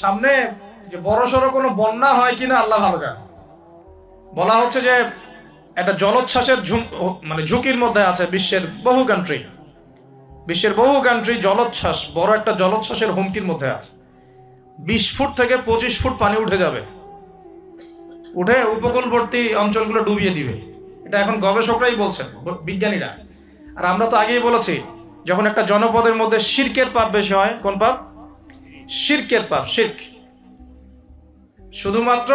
সামনে যে বড়সড় কোনো বন্যা হয় কিনা আল্লাহ ভালো জানে। বলা হচ্ছে যে একটা জলোচ্ছ্বাসের ঝুঁকির মধ্যে আছে বিশ্বের বহু কান্ট্রি জলোচ্ছ্বাস, বড় একটা জলোচ্ছ্বাসের হুমকির মধ্যে আছে। 20 ফুট থেকে 25 ফুট পানি উঠে যাবে, উঠে উপকূলবর্তী অঞ্চলগুলো ডুবিয়ে দিবে। এটা এখন গবেষকরাই বলছেন, বিজ্ঞানীরা। আর আমরা তো আগেই বলেছি, যখন একটা জনপদের মধ্যে শিরকের পাপ বেশি হয়, কোন পাপ? শিরকের পাপ। শিরক শুধুমাত্র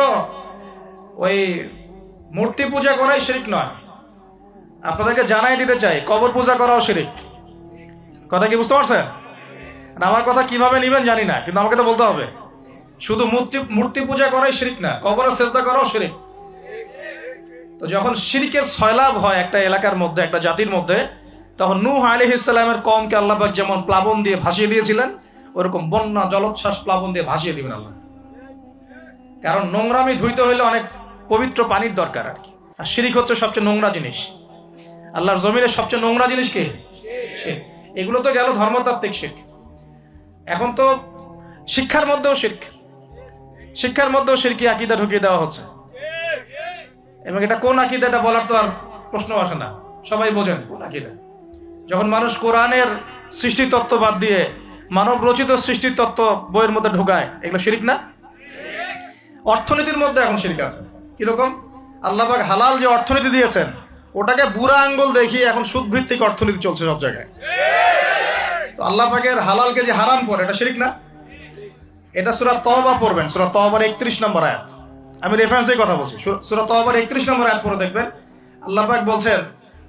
ওই মূর্তি পূজা করাই শিরক নয়। আপনাদেরকে জানাই দিতে চাই, কবর পূজা করাও শিরক। কথা কি বুঝতে পারছেন? আমার কথা কিভাবে নিবেন জানি না, কিন্তু আমাকে তো বলতে হবে। শুধু মূর্তি পূজা করাই শিরক না, কবরে সেজদা করাও শিরক। তো যখন শিরকের সয়লাভ হয় একটা এলাকার মধ্যে, একটা জাতির মধ্যে, তখন নূহ আলাইহিস সালামের কওমকে আল্লাহ পাক যেমন প্লাবন দিয়ে ভাসিয়ে দিয়েছিলেন, ওরকম বন্যা জলোচ্ছ্বাস প্লাবন দিয়ে ভাসিয়ে দিবেন আল্লাহ। কারণ নোংরামি ধুইতে হইলে অনেক পবিত্র পানির দরকার আর কি। আর শিরক হচ্ছে সবচেয়ে নোংরা জিনিস। আল্লাহর জমিনের সবচেয়ে নোংরা জিনিস কি? শিরক। এগুলো তো গেল ধর্মতাত্ত্বিক শিরক। এখন তো শিক্ষার মধ্যেও শিরকি আকীদা ঢুকিয়ে দেওয়া হচ্ছে। এবং এটা কোন আকীদা, এটা বলার তো আর প্রশ্ন আসে না, সবাই বোঝেন কোন আকীদা। যখন মানুষ কোরআনের সৃষ্টি তত্ত্ব বাদ দিয়ে মানব রচিত সৃষ্টি তত্ত্ব বইয়ের মধ্যে ঢোকায়, এগুলো শিরক না? অর্থনীতির মধ্যে এখন শিরক আছে। কিরকম? আল্লাহ পাক হালাল যে অর্থনীতি দিয়েছেন, ওটাকে বুড়া আঙ্গুল দেখিয়ে এখন সুদ ভিত্তিক অর্থনীতি চলছে সব জায়গায়। তো আল্লাহ পাকের হালালকে যে হারাম করে, এটা শিরক না? এটা সূরা তওবা পড়বেন, সূরা তওবার 31 নম্বর আয়াত। আমি রেফারেন্স দিয়ে কথা বলছি। সূরা তওবার 31 নম্বর আয়াত পড়ে দেখবেন, আল্লাহ পাক বলছেন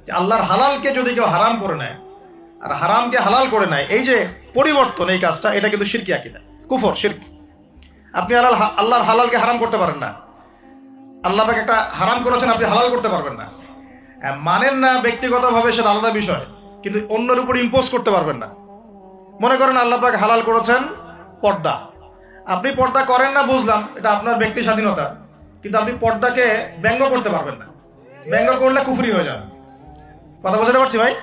যে আল্লাহর হালালকে যদি কেউ হারাম করে নেয় আর হারামকে হালাল করে নেয়, এই যে পরিবর্তন, এই কাজটা, এটা কিন্তু শিরকি আকীদা, কুফর, শিরক। আপনি আল্লাহর হালালকে হারাম করতে পারেন না। আল্লাহ পাক একটা হারাম করেছেন, আপনি হালাল করতে পারবেন না। মানেন না ব্যক্তিগতভাবে, সেটা আলাদা বিষয়, কিন্তু অন্যের উপর ইম্পোজ করতে পারবেন না। মনে করেন আল্লাহ পাক হালাল করেছেন পর্দা, আপনি পর্দা করেন না, বুঝলাম, এটা আপনার ব্যক্তি স্বাধীনতা, কিন্তু আপনি পর্দাকে ব্যঙ্গ করতে পারবেন না। ব্যঙ্গ করলে কুফরি হয়ে যাবে। কথা বুঝতে পারছি ভাই?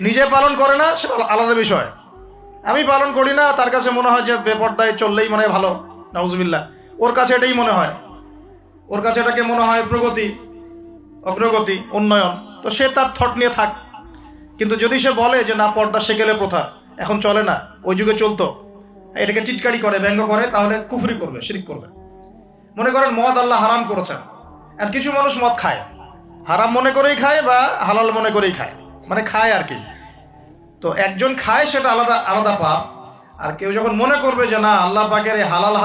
নিজে পালন করে না, সেটা আলাদা বিষয়। আমি পালন করি না, তার কাছে মনে হয় যে বেপর্দায় চললেই মনে হয় ভালো, নাউজুবিল্লাহ। ওর কাছে এটাই মনে হয়, ওর কাছে এটাকে মনে হয় প্রগতি, অগ্রগতি, উন্নয়ন। তো সে তার থট নিয়ে থাক। কিন্তু যদি সে বলে যে না, পর্দা সেকেলে প্রথা, এখন চলে না, ওই যুগে চলতো, এটাকে টিটকারি করে, ব্যঙ্গ করে, তাহলে কুফরি করবে, শিরক করবে। মনে করেন মদ আল্লাহ হারাম করেছেন, আর কিছু মানুষ মদ খায়, হারাম মনে করেই খায় বা হালাল মনে করেই খায়, মানে খায় আর কি। তো একজন খায়, সেটা আলাদা আলাদা পাপ। আর কেউ যখন মনে করবে যে না, আল্লাহ পাকের এই হালাল